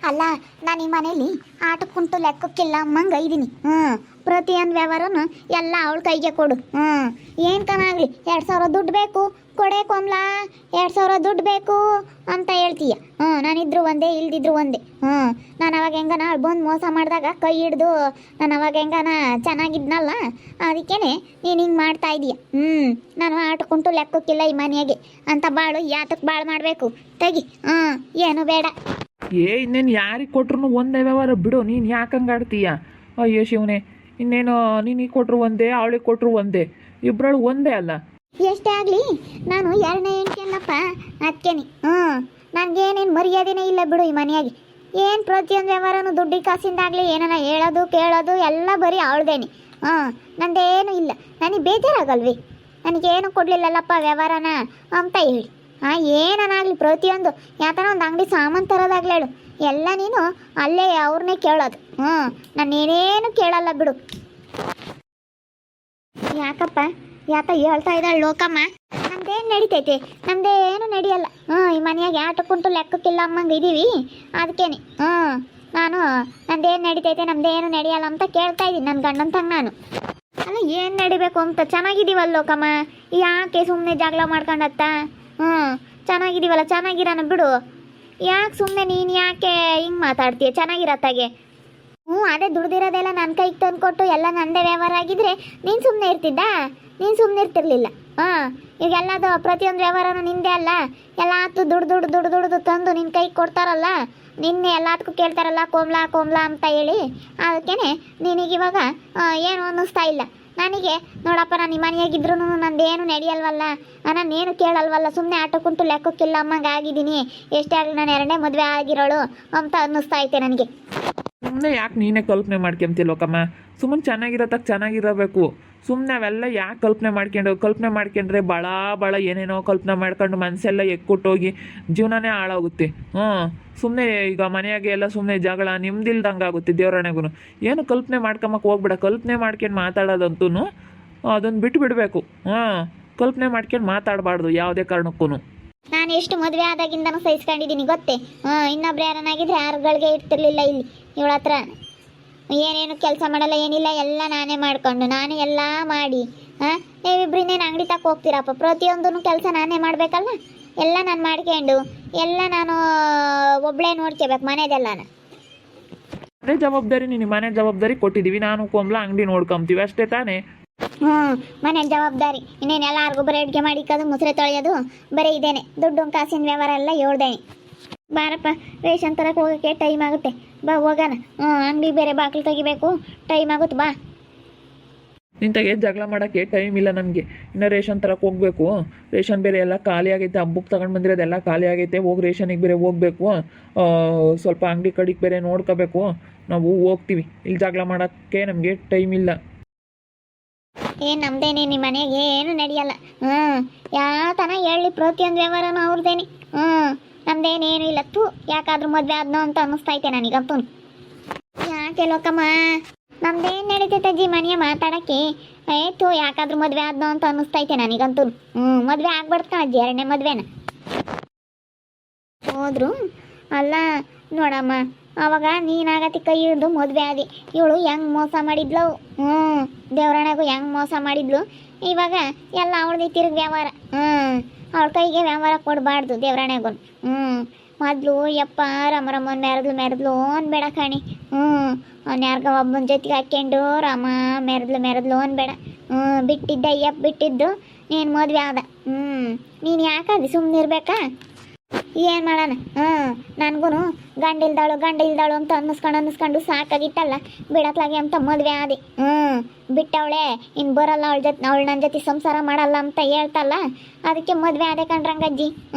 ಅಲ್ಲ ನಾನು ಈ ಮನೇಲಿ ಆಟಕ್ಕುಂಟು ಲೆಕ್ಕಕ್ಕಿಲ್ಲ ಅಮ್ಮಂಗೆ ಇದ್ದೀನಿ. ಪ್ರತಿಯೊಂದು ವ್ಯವಹಾರನು ಎಲ್ಲ ಅವಳ ಕೈಗೆ ಕೊಡು. ಏನು ಕನಾಗಲಿ 2,000 ದುಡ್ಡು ಬೇಕು ಕೊಡೆ ಕೋಮ್ಲಾ, 2,000 ದುಡ್ಡು ಬೇಕು ಅಂತ ಹೇಳ್ತೀಯ. ನಾನಿದ್ರು ಒಂದೇ ಇಲ್ದಿದ್ರು ಒಂದೇ. ನಾನು ಅವಾಗ ಹೆಂಗನ ಬಂದು ಮೋಸ ಮಾಡಿದಾಗ ಕೈ ಹಿಡ್ದು ನಾನು ಅವಾಗ ಹೆಂಗನ ಚೆನ್ನಾಗಿದ್ನಲ್ಲ, ಅದಕ್ಕೇನೆ ನೀನು ಹಿಂಗೆ ಮಾಡ್ತಾ ಇದೀಯ. ನಾನು ಆಟಕ್ಕುಂಟು ಲೆಕ್ಕಕ್ಕಿಲ್ಲ ಈ ಮನೆಯಾಗೆ ಅಂತ ಬಾಳು ಯಾತಕ್ಕೆ ಬಾಳು ಮಾಡಬೇಕು ತೆಗಿ. ಏನು ಬೇಡ. ಇನ್ನೇನು ಯಾರಿಗೆ ಕೊಟ್ರು ಒಂದೇ ವ್ಯವಹಾರ ಬಿಡು, ನೀನು ಯಾಕೆ ಹಂಗೆ ಆಡ್ತೀಯ? ಅಯ್ಯೋ ಶಿವನೇ, ಇನ್ನೇನು ನೀನಿಗೆ ಕೊಟ್ಟರು ಒಂದೇ, ಅವಳಿಗೆ ಕೊಟ್ಟರು ಒಂದೇ, ಇಬ್ಬರಳು ಒಂದೇ ಅಲ್ಲ. ಎಷ್ಟೇ ಆಗಲಿ ನಾನು 2ನೇ ಹೆಂಡತಿ ಅಲ್ಲಪ್ಪ, ಅದಕ್ಕೇನೆ. ನನಗೇನೇನು ಮರ್ಯಾದೆನೇ ಇಲ್ಲ ಬಿಡು ಈ ಮನೆಯಾಗೆ. ಏನು ಪ್ರತಿಯೊಂದು ವ್ಯವಹಾರನು ದುಡ್ಡಿಗೆ ಕಾಸಿಂದಾಗಲಿ ಏನನ ಹೇಳೋದು ಕೇಳೋದು ಎಲ್ಲ ಬರೀ ಅವಳದೇನೆ. ನಂದೇನು ಇಲ್ಲ. ನನಗೆ ಬೇಜಾರಾಗಲ್ವಿ, ನನಗೇನು ಕೊಡಲಿಲ್ಲಲ್ಲಪ್ಪ ವ್ಯವಹಾರನ ಅಂತ ಹೇಳಿ. ಏನನಾಗಲಿ ಪ್ರತಿಯೊಂದು ಯಾತನ ಒಂದು ಅಂಗಡಿ ಸಾಮಾನು ತರೋದಾಗ್ಲಿ ಹೇಳು, ಎಲ್ಲ ನೀನು ಅಲ್ಲೇ ಅವ್ರನ್ನೇ ಕೇಳೋದು. ನಾನೇನೇನು ಕೇಳಲ್ಲ ಬಿಡು. ಯಾಕಪ್ಪ ಯಾತ ಹೇಳ್ತಾ ಇದ್ದಾಳೆ ಲೋಕಮ್ಮ? ನಮ್ದೇನು ನಡೀತೈತೆ? ನಮ್ದೇನು ನಡೆಯಲ್ಲ. ಈ ಮನೆಯಾಗ ಆಟಕ್ಕುಂಟು ಲೆಕ್ಕಕ್ಕಿಲ್ಲ ಅಮ್ಮಂಗೆ ಇದ್ದೀವಿ, ಅದಕ್ಕೇನೆ. ನಾನು ನಂದೇನು ನಡೀತೈತೆ ನಮ್ದೇನು ನಡೆಯಲ್ಲ ಅಂತ ಕೇಳ್ತಾ ಇದ್ದೀನಿ ನನ್ನ ಗಂಡನ ತಂಗ ನಾನು. ಅಲ್ಲ ಏನು ನಡಿಬೇಕು ಅಂತ ಚೆನ್ನಾಗಿದ್ದೀವಲ್ಲ ಲೋಕಮ್ಮ, ಯಾಕೆ ಸುಮ್ಮನೆ ಜಗಳ ಮಾಡ್ಕೊಂಡತ್ತ? ಚೆನ್ನಾಗಿದ್ದೀವಲ್ಲ, ಚೆನ್ನಾಗಿರೋಣ ಬಿಡು. ಯಾಕೆ ಸುಮ್ಮನೆ ನೀನು ಯಾಕೆ ಹಿಂಗೆ ಮಾತಾಡ್ತೀಯ? ಚೆನ್ನಾಗಿರತ್ತಾಗೆ. ಅದೇ ದುಡ್ದಿರೋದೆಲ್ಲ ನನ್ನ ಕೈಗೆ ತಂದುಕೊಟ್ಟು ಎಲ್ಲ ನನ್ನದೇ ವ್ಯವಹಾರ ಆಗಿದ್ರೆ ನೀನು ಸುಮ್ಮನೆ ಇರ್ತಿದ್ದ? ನೀನು ಸುಮ್ಮನೆ ಇರ್ತಿರ್ಲಿಲ್ಲ. ಈಗ ಎಲ್ಲದು ಪ್ರತಿಯೊಂದು ವ್ಯವಹಾರನೂ ನಿಂದೆ ಅಲ್ಲ. ಎಲ್ಲಾತು ದುಡ್ದು ತಂದು ನಿನ್ನ ಕೈಗೆ ಕೊಡ್ತಾರಲ್ಲ, ನಿನ್ನೆ ಎಲ್ಲದಕ್ಕೂ ಕೇಳ್ತಾರಲ್ಲ ಕೋಮ್ಲಾ ಕೋಮ್ಲಾ ಅಂತ ಹೇಳಿ. ಅದಕ್ಕೇನೆ ನಿನಗಿವಾಗ ಏನು ಅನ್ನಿಸ್ತಾ ಇಲ್ಲ. ನನಗೆ ನೋಡಪ್ಪ, ನಾನು ಈ ಮನೆಯಾಗಿದ್ರು ನಂದೇನು ನಡೆಯಲ್ವಲ್ಲ, ನಾನೇನು ಕೇಳಲ್ವಲ್ಲ, ಸುಮ್ಮನೆ ಆಟಕ್ಕುಂಟು ಲೆಕ್ಕಕ್ಕಿಲ್ಲ ಅಮ್ಮಂಗೆ ಆಗಿದ್ದೀನಿ. ಎಷ್ಟೇ ಆಗಲಿ ನಾನು 2ನೇ ಮದುವೆ ಆಗಿರೋಳು ಅಂತ ಅನ್ನಿಸ್ತಾ ಐತೆ ನನಗೆ. ಸುಮ್ಮನೆ ಯಾಕೆ ನೀನೇ ಕಲ್ಪನೆ ಮಾಡ್ಕೊಂತಿಲ್ವಕ್ಕಮ್ಮ? ಸುಮ್ಮನೆ ಚೆನ್ನಾಗಿರತ್ತಕ್ಕೆ ಚೆನ್ನಾಗಿರಬೇಕು. ಸುಮ್ಮನೆ ಅವೆಲ್ಲ ಯಾಕೆ ಕಲ್ಪನೆ ಮಾಡ್ಕೊಂಡ್ರೆ ಭಾಳ ಏನೇನೋ ಕಲ್ಪನೆ ಮಾಡ್ಕೊಂಡು ಮನಸ್ಸೆಲ್ಲ ಎಕ್ಕುಟ್ಟೋಗಿ ಜೀವನನೇ ಹಾಳಾಗುತ್ತೆ. ಸುಮ್ಮನೆ ಈಗ ಮನೆಯಾಗೆ ಎಲ್ಲ ಸುಮ್ಮನೆ ಜಗಳ ನಿಮ್ದಿಲ್ದಂಗೆ ಆಗುತ್ತೆ. ದೇವರಣೆಗೂ ಏನು ಕಲ್ಪನೆ ಮಾಡ್ಕೊಂಬಕ್ಕೆ ಹೋಗ್ಬೇಡ. ಕಲ್ಪನೆ ಮಾಡ್ಕೊಂಡು ಮಾತಾಡೋದಂತೂ ಅದನ್ನು ಬಿಟ್ಟುಬಿಡಬೇಕು. ಕಲ್ಪನೆ ಮಾಡ್ಕೊಂಡು ಮಾತಾಡಬಾರ್ದು ಯಾವುದೇ ಕಾರಣಕ್ಕೂ. ನಾನು ಎಷ್ಟು ಮದುವೆ ಆದಾಗಿಂದನೂ ಸಹಿಸ್ಕೊಂಡಿದ್ದೀನಿ ಗೊತ್ತೇ. ಇನ್ನೊಬ್ರು ಯಾರನ್ನಾಗಿದ್ರೆ ಯಾರುಗಳಿಗೆ ಇರ್ತಿರ್ಲಿಲ್ಲ ಇಲ್ಲಿ ಇವಳ ಹತ್ರ. ಏನೇನು ಕೆಲಸ ಮಾಡಲ್ಲ ಏನಿಲ್ಲ, ಎಲ್ಲ ನಾನೇ ಮಾಡ್ಕೊಂಡು ನಾನೇ ಎಲ್ಲ ಮಾಡಿ. ನೀವಿಬ್ರಿಂದೇನು ಅಂಗಡಿ ತಕ್ಕ ಹೋಗ್ತೀರಪ್ಪ? ಪ್ರತಿಯೊಂದೂ ಕೆಲಸ ನಾನೇ ಮಾಡಬೇಕಲ್ಲ. ಎಲ್ಲ ನಾನು ಮಾಡ್ಕೊಂಡು ಎಲ್ಲ ನಾನು ಒಬ್ಬಳೇ ನೋಡ್ಕೋಬೇಕು ಮನೆದೆಲ್ಲನ. ಅದೇ ಜವಾಬ್ದಾರಿ, ನೀನು ಮನೆ ಜವಾಬ್ದಾರಿ ಕೊಟ್ಟಿದ್ದೀವಿ. ನಾನು ಕೋಮ್ಲಾ ಅಂಗಡಿ ನೋಡ್ಕೊಂತೀವಿ ಅಷ್ಟೇ ತಾನೇ. ಮನೆ ಜವಾಬ್ದಾರಿ ಇನ್ನೇನು ಎಲ್ಲರಿಗೂ ಬರೀ ಅಡುಗೆ ಮಾಡಿಕೋದು ಮುಸ್ರೆ ತೊಳೆಯೋದು ಬರೀ ಇದೇನೆ. ದುಡ್ಡು ಕಾಸಿನ ವ್ಯವಹಾರ ಎಲ್ಲ ಹೇಳ್ದೇನೆ. ಬಾರಪ್ಪ, ರೇಷನ್ ತರಕ್ಕೆ ಹೋಗೋಕ್ಕೆ ಟೈಮ್ ಆಗುತ್ತೆ. ಬಾ ಹೋಗೋಣ. ಅಂಗಡಿ ಬೇರೆ ಬಾಗಿಲು ತೆಗಿಬೇಕು, ಟೈಮ್ ಆಗುತ್ತೆ. ಬಾ. ನಿಂತಾಗೆ ಜಗಳ ಮಾಡೋಕ್ಕೆ ಟೈಮ್ ಇಲ್ಲ ನನಗೆ. ಇನ್ನು ರೇಷನ್ ತರಕ್ಕೆ ಹೋಗಬೇಕು. ರೇಷನ್ ಬೇರೆ ಎಲ್ಲ ಖಾಲಿ ಆಗೈತೆ. ಹಬ್ಬಕ್ಕೆ ತಗೊಂಡು ಬಂದಿರೋದೆಲ್ಲ ಖಾಲಿ ಆಗೈತೆ. ಹೋಗಿ ರೇಷನಿಗೆ ಬೇರೆ ಹೋಗಬೇಕು. ಸ್ವಲ್ಪ ಅಂಗಡಿ ಕಡೆಗೆ ಬೇರೆ ನೋಡ್ಕೋಬೇಕು. ನಾವು ಹೋಗ್ತೀವಿ. ಇಲ್ಲಿ ಜಗಳ ಮಾಡೋಕ್ಕೆ ನಮಗೆ ಟೈಮ್ ಇಲ್ಲ. ನಮ್ದೇನೆ ನಿಮ್ಮ ಮನೆಗೆ ಏನು ನಡೆಯಲ್ಲ. ಯಾತನ ಹೇಳಿ ಪ್ರತಿಯೊಂದು ವ್ಯವಹಾರನೂ ಅವ್ರದ್ದೇನೆ. ನಮ್ದೇನೇನು ಇಲ್ಲ. ಯಾಕಾದ್ರೂ ಮದುವೆ ಆದ್ನೋ ಅಂತ ಅನ್ನಿಸ್ತೈತೆ ನನಗಂತೂ. ಯಾಕೆ ಲೋಕಮ್ಮ, ನಮ್ದೇನು ನಡೀತೈತೆ ಅಜ್ಜಿ ಮನೆಯ ಮಾತಾಡೋಕ್ಕೆ? ಯಾಕಾದ್ರೂ ಮದುವೆ ಆದ್ನೋ ಅಂತ ಅನ್ನಿಸ್ತೈತೆ ನನಗಂತೂ. ಮದುವೆ ಆಗ್ಬಾರ್ದು ಕಣಜ್ಜಿ, 2ನೇ ಮದುವೆನ ಹೋದ್ರು ಅಲ್ಲ. ನೋಡಮ್ಮ, ಅವಾಗ ನೀನಾಗತಿ ಕೈ ಹಿಡ್ದು ಮದುವೆ ಆದಿ. ಇವಳು ಹೆಂಗೆ ಮೋಸ ಮಾಡಿದ್ಲು, ದೇವರಣೆಗೂ ಹೆಂಗೆ ಮೋಸ ಮಾಡಿದ್ಲು. ಇವಾಗ ಎಲ್ಲ ಅವಳದಿ ತಿರುಗಿ ವ್ಯವಹಾರ. ಅವಳ ಕೈಗೆ ವ್ಯವಹಾರ ಕೊಡಬಾರ್ದು ದೇವರಣೆಗೂ. ಮೊದಲು ಯಪ್ಪ ರಮರಮ್ಮನ ಮೆರೆದ್ಲು ಅನ್ಬೇಡ ಕಣಿ. ಅವ್ನು ಯಾರಿಗ ಒಬ್ಬನ ಜೊತೆಗೆ ಹಾಕ್ಕೊಂಡು ರಾಮ ಮೆರೆದ್ಲು ಅನ್ಬೇಡ. ಬಿಟ್ಟಿದ್ದ ಅಯ್ಯಪ್ಪ ಬಿಟ್ಟಿದ್ದು, ನೀನು ಮದುವೆ ಆದ. ನೀನು ಯಾಕಾದಿ ಸುಮ್ಮನೆ ಇರ್ಬೇಕಾ? ಏನು ಮಾಡೋಣ? ನನಗೂ ಗಂಡ ಇಲ್ದಾಳು ಅಂತ ಅನ್ನಿಸ್ಕೊಂಡು ಸಾಕಾಗಿತ್ತಲ್ಲ, ಬಿಡತ್ಲಾಗೆ ಅಂತ ಮದುವೆ ಆದಿ. ಬಿಟ್ಟವಳೆ ಇನ್ನು ಬರಲ್ಲ, ಅವಳು ನನ್ನ ಜೊತೆ ಸಂಸಾರ ಮಾಡಲ್ಲ ಅಂತ ಹೇಳ್ತಲ್ಲ, ಅದಕ್ಕೆ ಮದುವೆ ಆದೆ ಕಣ್ರಂಗಜ್ಜಿ.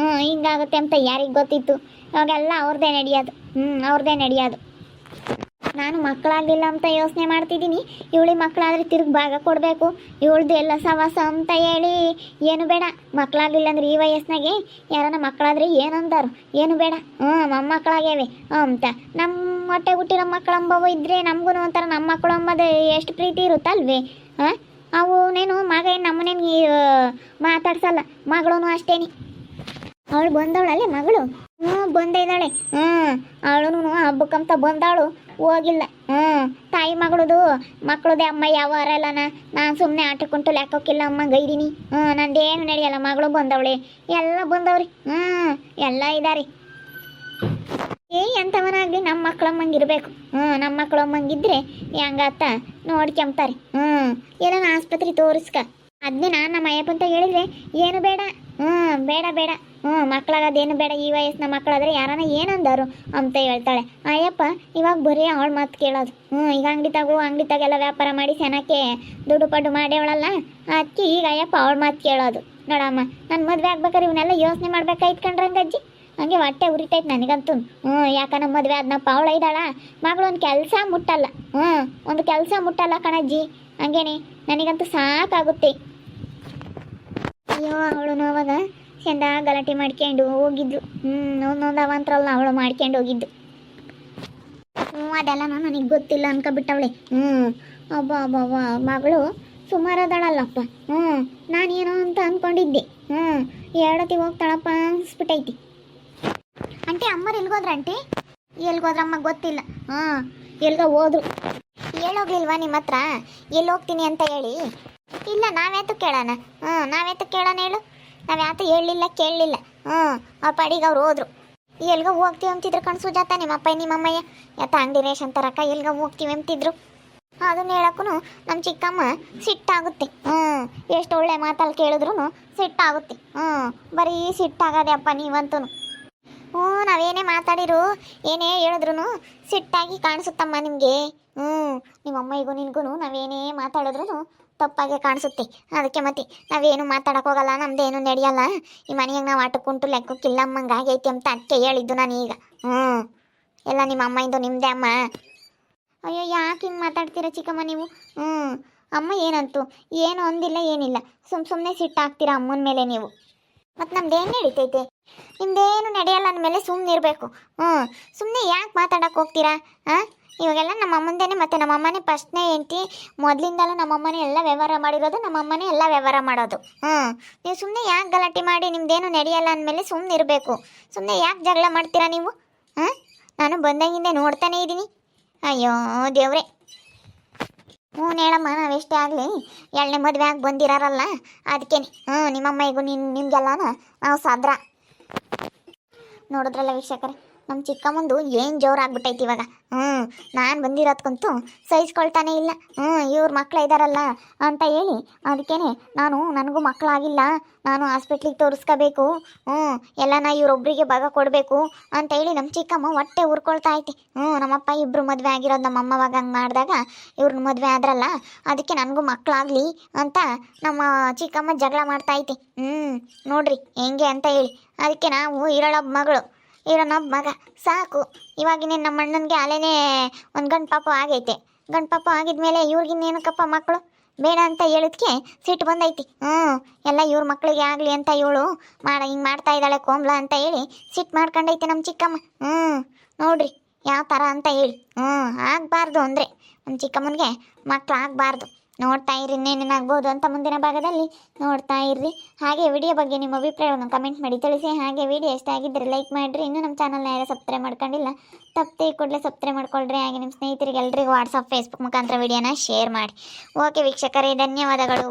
ಹಿಂಗಾಗುತ್ತೆ ಅಂತ ಯಾರಿಗೆ ಗೊತ್ತಿತ್ತು? ಅವಾಗೆಲ್ಲ ಅವ್ರದ್ದೇ ನಡೆಯೋದು. ನಾನು ಮಕ್ಕಳಾಗಲಿಲ್ಲ ಅಂತ ಯೋಚನೆ ಮಾಡ್ತಿದ್ದೀನಿ. ಇವಳಿಗೆ ಮಕ್ಕಳಾದರೆ ತಿರುಗಿ ಭಾಗ ಕೊಡಬೇಕು. ಇವಳ್ದು ಎಲ್ಲ ಸವಾಸ ಅಂತ ಹೇಳಿ ಏನು ಬೇಡ. ಮಕ್ಕಳಾಗಲಿಲ್ಲ ಅಂದ್ರೆ ಈ ವಯಸ್ಸಿನಾಗೆ ಯಾರನ್ನ ಮಕ್ಕಳಾದ್ರೆ ಏನಂದಾರು, ಏನು ಬೇಡ. ಮೊಮ್ಮಕ್ಕಳಾಗ್ಯಾವೆ ಅಂತ ನಮ್ಮ ಹೊಟ್ಟೆ ಹುಟ್ಟಿರೋ ಮಕ್ಕಳಂಬವು ಇದ್ದರೆ ನಮಗೂ ಒಂಥರ ನಮ್ಮ ಮಕ್ಕಳು ಅಂಬದು ಎಷ್ಟು ಪ್ರೀತಿ ಇರುತ್ತಲ್ವೇ? ಅವನೇನು ಮಗ ಏನು ನಮ್ಮನೇನು ಮಾತಾಡ್ಸಲ್ಲ. ಮಗಳೂ ಅಷ್ಟೇನಿ. ಅವಳು ಬಂದವಳಲ್ಲೇ ಮಗಳು. ಹ್ಞೂ ಬಂದೇ ಇದ್ದಾಳೆ. ಅವಳು ಹಬ್ಬಕ್ಕಂತ ಬಂದಾಳು, ಹೋಗಿಲ್ಲ. ತಾಯಿ ಮಗಳದು ಮಕ್ಕಳದೇ ಅಮ್ಮ ಯಾವ ಅರಲ್ಲನ. ನಾನು ಸುಮ್ಮನೆ ಆಟಕ್ಕುಂಟು ಲೆಕ್ಕೋಕ್ಕಿಲ್ಲ ಅಮ್ಮ ಗೈದಿನಿ. ನಂದೇನು ನಡೆಯಲ್ಲ, ಮಗಳು ಬಂದವಳೆ, ಎಲ್ಲ ಬಂದವ್ರಿ. ಎಲ್ಲ ಇದಾರೆ. ಎಂಥವನಾಗ್ಲಿ ನಮ್ಮ ಮಕ್ಕಳಮ್ಮಂಗಿರ್ಬೇಕು. ನಮ್ಮ ಮಕ್ಕಳಮ್ಮಂಗಿದ್ರೆ ಹೆಂಗತ್ತ ನೋಡ್ಕೊಂತಾರೆ. ಎಲ್ಲ ಆಸ್ಪತ್ರೆ ತೋರಿಸ್ಕ. ಅದನ್ನೇ ನಾನು ನಮ್ಮ ಅಯ್ಯಪ್ಪಂತ ಹೇಳಿದ್ರೆ ಏನು ಬೇಡ, ಬೇಡ ಬೇಡ, ಮಕ್ಕಳಾಗದೇನು ಬೇಡ, ಈ ವಯಸ್ಸಿನ ಮಕ್ಕಳಾದ್ರೆ ಯಾರನ್ನ ಏನಂದರು ಅಂತ ಹೇಳ್ತಾಳೆ. ಅಯ್ಯಪ್ಪ ಇವಾಗ ಬರೀ ಅವಳ ಮಾತು ಕೇಳೋದು. ಈಗ ಅಂಗಡಿ ತಾಗೆಲ್ಲ ವ್ಯಾಪಾರ ಮಾಡಿ ಸೆನಕ್ಕೆ ದುಡ್ಡು ಪಡ್ಡು ಮಾಡ್ಯವಳಲ್ಲ, ಅದಕ್ಕೆ ಈಗ ಅಯ್ಯಪ್ಪ ಅವಳ ಮಾತು ಕೇಳೋದು. ನೋಡಮ್ಮ, ನನ್ನ ಮದುವೆ ಆಗ್ಬೇಕಾದ್ರೆ ಇವನ್ನೆಲ್ಲ ಯೋಚನೆ ಮಾಡ್ಬೇಕಾಯ್ತು ಕಣ್ರಂಗಜ್ಜಿ. ಹಂಗೆ ಹೊಟ್ಟೆ ಉರಿತೈತೆ ನನಗಂತೂ. ಯಾಕ ನಮ್ಮ ಮದುವೆ ಅದನ್ನಪ್ಪ ಅವಳ ಇದ್ದಾಳ, ಮಗಳು ಒಂದು ಕೆಲಸ ಮುಟ್ಟಲ್ಲ. ಒಂದು ಕೆಲಸ ಮುಟ್ಟಲ್ಲ ಕಣಜ್ಜಿ. ಹಂಗೇನೆ ನನಗಂತೂ ಸಾಕಾಗುತ್ತೆ. ಅಯ್ಯೋ ಅವಳು ಅವಾಗ ಚಂದ ಗಲಾಟೆ ಮಾಡ್ಕೊಂಡು ಹೋಗಿದ್ದು. ಒಂದೊಂದು ಅವಂತ್ರಲ್ಲ ಅವಳು ಮಾಡ್ಕೊಂಡು ಹೋಗಿದ್ದು. ಅದೆಲ್ಲ ನನಗೆ ಗೊತ್ತಿಲ್ಲ ಅನ್ಕೊಬಿಟ್ಟವಳೆ. ಅಬ್ಬ ಅಬ್ಬ ಮಗಳು ಸುಮಾರದಳಲ್ಲಪ್ಪ. ನಾನೇನೋ ಅಂತ ಅಂದ್ಕೊಂಡಿದ್ದೆ. ಎರಡೊತ್ತಿಗೆ ಹೋಗ್ತಾಳಪ್ಪ ಅನ್ಸ್ಬಿಟ್ಟೈತಿ. Aunty ಅಮ್ಮರು ಎಲ್ಗೋದ್ರ aunty? ಎಲ್ಗೋದ್ರಮ್ಮ ಗೊತ್ತಿಲ್ಲ. ಎಲ್ಗ ಹೋದ್ರು. ಹೇಳೋಗ್ಲಿಲ್ವಾ ನಿಮ್ಮ ಹತ್ರ ಎಲ್ಲಿ ಹೋಗ್ತೀನಿ ಅಂತ ಹೇಳಿ? ಇಲ್ಲ, ನಾವ್ಯಾತು ಕೇಳೋಣ. ನಾವ್ಯಾತು ಕೇಳೋಣ ಹೇಳು? ನಾವ್ಯಾತು ಹೇಳಲಿಲ್ಲ ಕೇಳಲಿಲ್ಲ. ಆ ಪಡಿಗೆ ಅವ್ರು ಹೋದ್ರು. ಎಲ್ಗ ಹೋಗ್ತೀವಿ ಅಂತಿದ್ರು ಕಣ್ ಸುಜಾತ, ನಿಮ್ಮಪ್ಪ ನಿಮ್ಮಮ್ಮಯ್ಯ ಯಾತ ಅಂಗಡಿ ರೇಷನ್ ತರಕ ಎಲ್ಗ ಹೋಗ್ತೀವಿ ಅಂತಿದ್ರು. ಅದನ್ನ ಹೇಳಕ್ಕೂ ನಮ್ಮ ಚಿಕ್ಕಮ್ಮ ಸಿಟ್ಟಾಗುತ್ತೆ. ಎಷ್ಟು ಒಳ್ಳೆ ಮಾತಲ್ಲಿ ಕೇಳಿದ್ರು ಸಿಟ್ಟಾಗುತ್ತೆ. ಬರೀ ಸಿಟ್ಟಾಗದೆ ಅಪ್ಪ ನೀವಂತೂ. ನಾವೇನೇ ಮಾತಾಡಿರು ಏನೇ ಹೇಳಿದ್ರು ಸಿಟ್ಟಾಗಿ ಕಾಣಿಸುತ್ತಮ್ಮ ನಿಮಗೆ. ನಿಮ್ಮಮ್ಮಯಿಗೂ ನಿನಗೂ ನಾವೇನೇ ಮಾತಾಡಿದ್ರು ತಪ್ಪಾಗೆ ಕಾಣಿಸುತ್ತೆ. ಅದಕ್ಕೆ ಮತ್ತೆ ನಾವೇನು ಮಾತಾಡಕ್ಕೆ ಹೋಗಲ್ಲ, ನಮ್ದೇನು ನಡೆಯಲ್ಲ. ಈ ಮನೆಯಾಗ ನಾವು ಆಟಕ್ಕುಂಟು ಲೆಕ್ಕಕ್ಕಿಲ್ಲ ಅಮ್ಮಂಗೆ ಆಗೈತಿ ಅಂತ ಅದಕ್ಕೆ ಹೇಳಿದ್ದು ನಾನು ಈಗ. ಎಲ್ಲ ನಿಮ್ಮ ಅಮ್ಮಯಿಂದ ನಿಮ್ಮದೇ ಅಮ್ಮ. ಅಯ್ಯೋ ಯಾಕೆ ಹಿಂಗೆ ಮಾತಾಡ್ತೀರ ಚಿಕ್ಕಮ್ಮ ನೀವು? ಅಮ್ಮ ಏನಂತು ಏನು ಅಂದಿಲ್ಲ ಏನಿಲ್ಲ, ಸುಮ್ಮನೆ ಸಿಟ್ಟಾಗ್ತೀರಾ ಅಮ್ಮನ ಮೇಲೆ ನೀವು. ಮತ್ತು ನಮ್ದೇನು ನಡೀತೈತೆ? ನಿಮ್ದೇನು ನಡೆಯಲ್ಲ ಅಂದಮೇಲೆ ಸುಮ್ಮನೆ ಇರಬೇಕು. ಸುಮ್ಮನೆ ಯಾಕೆ ಮಾತಾಡಕ್ಕೆ ಹೋಗ್ತೀರಾ? ಇವಾಗೆಲ್ಲ ನಮ್ಮ ಅಮ್ಮಂದೇನೆ, ಮತ್ತು ನಮ್ಮ ಅಮ್ಮನೇ ಫಸ್ಟ್ನೇ ಹೆಂಡ್ತಿ. ಮೊದಲಿಂದಲೂ ನಮ್ಮ ಅಮ್ಮನೇ ಎಲ್ಲ ವ್ಯವಹಾರ ಮಾಡಿರೋದು, ನಮ್ಮ ಅಮ್ಮನೇ ಎಲ್ಲ ವ್ಯವಹಾರ ಮಾಡೋದು. ನೀವು ಸುಮ್ಮನೆ ಯಾಕೆ ಗಲಾಟೆ ಮಾಡಿ ನಿಮ್ದೇನು ನಡೆಯಲ್ಲ ಅಂದಮೇಲೆ ಸುಮ್ಮನೆ ಇರಬೇಕು. ಸುಮ್ಮನೆ ಯಾಕೆ ಜಗಳ ಮಾಡ್ತೀರಾ ನೀವು? ನಾನು ಬಂದಾಗಿಂದ ನೋಡ್ತಾನೇ ಇದ್ದೀನಿ. ಅಯ್ಯೋ ದೇವ್ರೆ. ಹೇಳಮ್ಮ, ನಾವೆಷ್ಟೇ ಆಗಲಿ ಎರಡನೇ ಮದುವೆ ಆಗಿ ಬಂದಿರಾರಲ್ಲ, ಅದಕ್ಕೇನೆ ನಿಮ್ಮಮ್ಮಯಿಗೂ ನಿಮಗೆಲ್ಲನ ನಾವು ಸಾದ್ರ. ನೋಡಿದ್ರಲ್ಲ ವೀಕ್ಷಕರೇ, ನಮ್ಮ ಚಿಕ್ಕಮ್ಮಂದು ಏನು ಜೋರಾಗ್ಬಿಟ್ಟೈತಿ ಇವಾಗ. ನಾನು ಬಂದಿರೋದ್ಕಂತೂ ಸಹಿಸ್ಕೊಳ್ತಾನೆ ಇಲ್ಲ. ಇವ್ರ ಮಕ್ಕಳು ಇದ್ದಾರಲ್ಲ ಅಂತ ಹೇಳಿ ಅದಕ್ಕೇನೆ ನನಗೂ ಮಕ್ಕಳಾಗಿಲ್ಲ, ನಾನು ಹಾಸ್ಪಿಟ್ಲಿಗೆ ತೋರಿಸ್ಕೋಬೇಕು, ಎಲ್ಲನ ಇವ್ರೊಬ್ರಿಗೆ ಭಾಗ ಕೊಡಬೇಕು ಅಂತ ಹೇಳಿ ನಮ್ಮ ಚಿಕ್ಕಮ್ಮ ಹೊಟ್ಟೆ ಉರ್ಕೊಳ್ತಾ ಐತಿ. ನಮ್ಮಪ್ಪ ಇಬ್ಬರು ಮದುವೆ ಆಗಿರೋದು, ನಮ್ಮ ಅಮ್ಮವಾಗ ಹಂಗೆ ಮಾಡಿದಾಗ ಇವ್ರನ್ನ ಮದುವೆ ಆದ್ರಲ್ಲ, ಅದಕ್ಕೆ ನನಗೂ ಮಕ್ಕಳಾಗಲಿ ಅಂತ ನಮ್ಮ ಚಿಕ್ಕಮ್ಮ ಜಗಳ ಮಾಡ್ತಾ ಐತಿ. ನೋಡ್ರಿ ಹೆಂಗೆ ಅಂತ ಹೇಳಿ. ಅದಕ್ಕೆ ನಾವು ಇರೋಳೊಬ್ಬ ಮಗಳು, ಇರೋನೊಬ್ಬ ಮಗ ಸಾಕು. ಇವಾಗಿನೇ ನಮ್ಮ ಅಣ್ಣನಿಗೆ ಅಲ್ಲೇನೇ ಒಂದು ಗಂಡು ಪಾಪ ಆಗೈತೆ. ಗಂಡು ಪಾಪ ಆಗಿದ್ಮೇಲೆ ಇವ್ರಿಗಿನ್ನೇನಕ್ಕಪ್ಪ ಮಕ್ಕಳು ಬೇಡ ಅಂತ ಹೇಳಿದ್ಕೆ ಸಿಟ್ಟು ಬಂದೈತಿ. ಎಲ್ಲ ಇವ್ರ ಮಕ್ಕಳಿಗೆ ಆಗಲಿ ಅಂತ ಇವಳು ಹಿಂಗೆ ಮಾಡ್ತಾ ಇದ್ದಾಳೆ ಕೋಮ್ಲ ಅಂತ ಹೇಳಿ ಸಿಟ್ಟು ಮಾಡ್ಕೊಂಡೈತೆ ನಮ್ಮ ಚಿಕ್ಕಮ್ಮ. ನೋಡ್ರಿ ಯಾವ ಥರ ಅಂತ ಹೇಳಿ. ಆಗಬಾರ್ದು ಅಂದರೆ ನಮ್ಮ ಚಿಕ್ಕಮ್ಮನಿಗೆ ಮಕ್ಕಳು ಆಗಬಾರ್ದು. ನೋಡ್ತಾ ಇರ್ರಿ, ಇನ್ನೇನೇನಾಗ್ಬೋದು ಅಂತ ಮುಂದಿನ ಭಾಗದಲ್ಲಿ ನೋಡ್ತಾ ಇರ್ರಿ. ಹಾಗೆ ವಿಡಿಯೋ ಬಗ್ಗೆ ನಿಮ್ಮ ಅಭಿಪ್ರಾಯವನ್ನು ಕಮೆಂಟ್ ಮಾಡಿ ತಿಳಿಸಿ. ಹಾಗೆ ವಿಡಿಯೋ ಇಷ್ಟ ಆಗಿದ್ದರೆ ಲೈಕ್ ಮಾಡಿರಿ. ಇನ್ನೂ ನಮ್ಮ ಚಾನಲ್ನ ಯಾರು ಸಬ್ಸ್ಕ್ರೈಬ್ ಮಾಡ್ಕೊಂಡಿಲ್ಲ, ತಪ್ಪದೆ ಕೂಡಲೇ ಸಬ್ಸ್ಕ್ರೈಬ್ ಮಾಡ್ಕೊಳ್ರಿ. ಹಾಗೆ ನಿಮ್ಮ ಸ್ನೇಹಿತರಿಗೆ ಎಲ್ರಿಗೂ ವಾಟ್ಸಪ್ ಫೇಸ್ಬುಕ್ ಮುಖಾಂತರ ವಿಡಿಯೋನ ಶೇರ್ ಮಾಡಿ. ಓಕೆ ವೀಕ್ಷಕರೇ, ಧನ್ಯವಾದಗಳು.